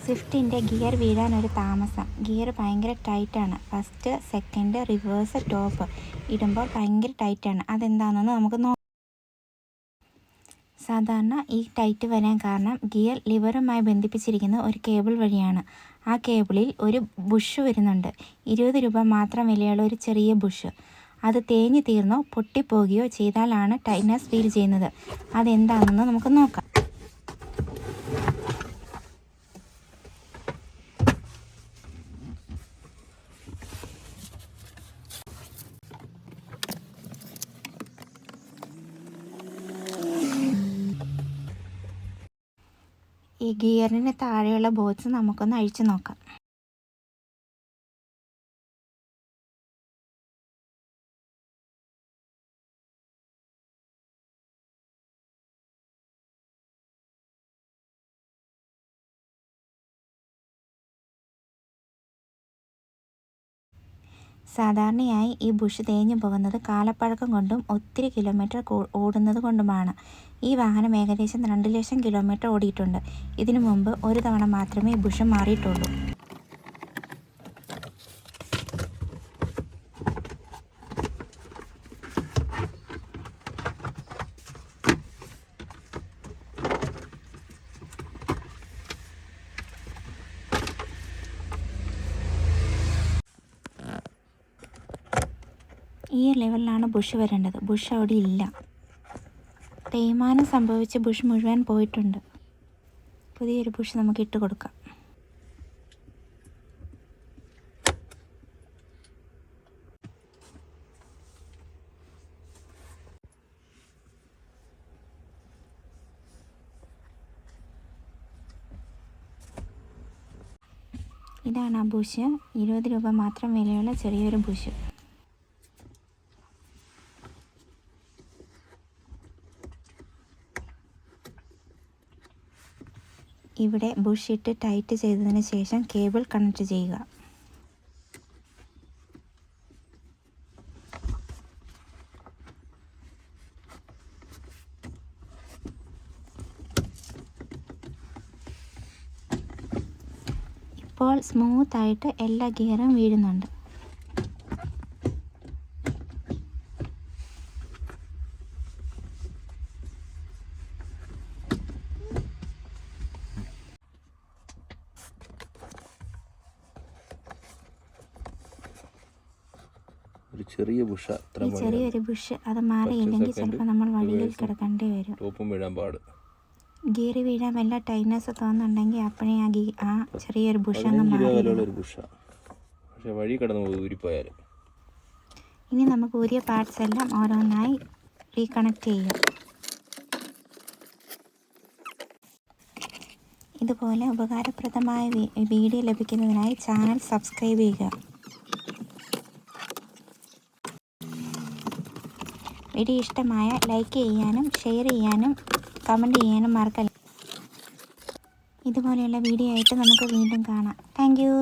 സ്വിഫ്റ്റിൻ്റെ gear വീഴാനൊരു താമസം. Gear ഭയങ്കര ടൈറ്റാണ്. First, second, reverse, top ഇടുമ്പോൾ ഭയങ്കര ടൈറ്റാണ്. അതെന്താണെന്ന് നമുക്ക് നോക്കാം. സാധാരണ ഈ ടൈറ്റ് വരാൻ കാരണം ഗിയർ ലിവറുമായി ബന്ധിപ്പിച്ചിരിക്കുന്ന ഒരു കേബിൾ വഴിയാണ്. ആ കേബിളിൽ ഒരു ബുഷ് വരുന്നുണ്ട്. 20 രൂപ മാത്രം വിലയുള്ള ഒരു ചെറിയ ബുഷ്. അത് തേഞ്ഞു തീർന്നോ പൊട്ടിപ്പോകുകയോ ചെയ്താലാണ് ടൈറ്റ്നസ് ഫീൽ ചെയ്യുന്നത്. അതെന്താണെന്ന് നമുക്ക് നോക്കാം. ഈ ഗിയറിന് താഴെയുള്ള ബോക്സ് നമുക്കൊന്ന് അഴിച്ചു നോക്കാം. സാധാരണയായി ഈ ബുഷ് തേഞ്ഞു പോകുന്നത് കാലപ്പഴക്കം കൊണ്ടും ഒത്തിരി കിലോമീറ്റർ ഓടുന്നത് കൊണ്ടുമാണ്. ഈ വാഹനം ഏകദേശം 2 ലക്ഷം കിലോമീറ്റർ ഓടിയിട്ടുണ്ട്. ഇതിനു മുമ്പ് ഒരു തവണ മാത്രമേ ഈ ബുഷ് മാറിയിട്ടുള്ളൂ. ഈ ലെവലിലാണ് ബുഷ് വരേണ്ടത്. ബുഷ് അവിടെ ഇല്ല. തേയ്മാനം സംഭവിച്ച് ബുഷ് മുഴുവൻ പോയിട്ടുണ്ട്. പുതിയൊരു ബുഷ് നമുക്ക് ഇട്ട് കൊടുക്കാം. ഇതാണ് ആ ബുഷ്. 20 രൂപ മാത്രം വിലയുള്ള ചെറിയൊരു ബുഷ്. ഇവിടെ ബുഷ് ഇട്ട് ടൈറ്റ് ചെയ്തതിന് ശേഷം കേബിൾ കണക്ട് ചെയ്യുക. ഇപ്പോൾ സ്മൂത്തായിട്ട് എല്ലാ ഗിയറും വീഴുന്നുണ്ട്. ഒരു ചെറിയ ബുഷ്, ചെറിയൊരു ബുഷ് അത് മാറിയില്ലെങ്കിൽ ചിലപ്പോൾ നമ്മൾ വഴിയിൽ കിടക്കേണ്ടി വരും. ടോപ്പും വീഴാൻ പാട്. ഗിയർ വീഴാൻ വല്ല ടൈറ്റ്നസ് തോന്നുന്നുണ്ടെങ്കിൽ അപ്പോഴേ ആ ചെറിയൊരു ബുഷ് അങ്ങ് മാറി. പക്ഷേ വഴി കടന്ന് ഊരിപ്പോയാലും. ഇനി നമുക്ക് ഊരിയ പാർട്സ് എല്ലാം ഓരോന്നായി റീകണക്ട് ചെയ്യാം. ഇതുപോലെ ഉപകാരപ്രദമായ വീഡിയോ ലഭിക്കുന്നതിനായി ചാനൽ സബ്സ്ക്രൈബ് ചെയ്യുക. വീഡിയോ ഇഷ്ടമായ ലൈക്ക് ചെയ്യാനും ഷെയർ ചെയ്യാനും കമൻറ്റ് ചെയ്യാനും മറക്കല്ല. ഇതുപോലെയുള്ള വീഡിയോ ആയിട്ട് നമുക്ക് വീണ്ടും കാണാം. Thank you.